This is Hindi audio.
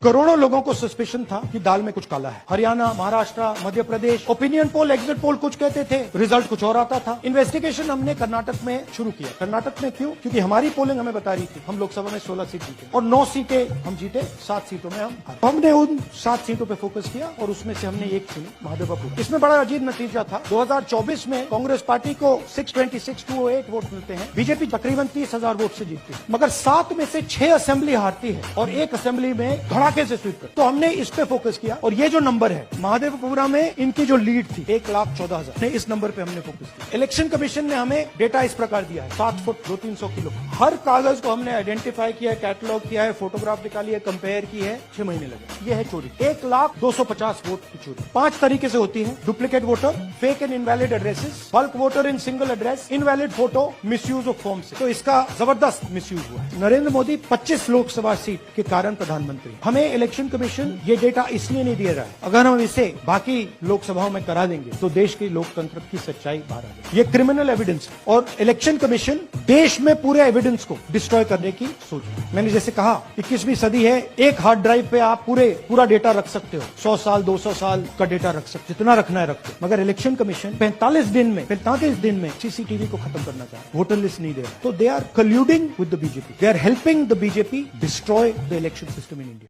करोड़ों लोगों को सस्पेशन था कि दाल में कुछ काला है। Haryana, Maharashtra, Madhya Pradesh, opinion poll, exit poll कुछ कहते थे, रिजल्ट कुछ और आता था। इन्वेस्टिगेशन हमने कर्नाटक में शुरू किया। कर्नाटक में क्यों? क्योंकि हमारी पोलिंग हमें बता रही थी हम लोकसभा में 16 सीट जीते और 9 सीटें हम जीते, 7 सीटों में हम हारे। हमने उन 7 सीटों पे फोकस किया और उसमें से हमने एक चुनी, महादेवपुर। इसमें बड़ा अजीब नतीजा था। 2024 में कांग्रेस पार्टी को 626,208 वोट मिलते हैं, बीजेपी तकरीबन 30,000 वोट से जीतती है, मगर 7 में से 6 असेंबली हारती है और एक असेंबली में धड़ाके से स्वीप कर। तो हमने इस पे फोकस किया और ये जो नंबर है महादेवपुरा में इनकी जो लीड थी 1,14,000, इस नंबर पे हमने फोकस किया। इलेक्शन कमीशन ने हमें डेटा इस प्रकार दिया है, 7 फुट 200-300 किलो। हर कागज को हमने आइडेंटिफाई किया, कैटलॉग किया है, फोटोग्राफ निकाली है, कंपेयर की है, 6 महीने लगे। ये है चोरी, 1,250 वोट की चोरी। 5 तरीके से होती है: duplicate voter, fake and invalid addresses, bulk voter in single address, invalid photo, misuse of form से। तो इसका जबरदस्त मिसयूज हुआ है। नरेंद्र मोदी 25 लोकसभा सीट के कारण प्रधानमंत्री। हमें इलेक्शन कमीशन ये डेटा इसलिए नहीं दे रहा है, अगर हम इसे बाकी लोकसभाओं में करा देंगे तो देश के लोकतंत्र की सच्चाई बाहर आ जाएगी। ये क्रिमिनल एविडेंस है और इलेक्शन कमीशन देश में पूरे एविडेंस को डिस्ट्रॉय करने की सोच रहा है। मैंने जैसे कहा 21वीं सदी है, एक हार्ड ड्राइव पे आप पूरा डेटा रख सकते हो, 100 साल 200 साल का डेटा रख सकते, जितना रखना है रखते। मगर इलेक्शन कमीशन 45 दिन में सीसीटीवी को खत्म करना चाह रहा है, वोटर लिस्ट नहीं दे रहा। तो they are colluding with the BJP, they are helping the BJP destroy the election system in India.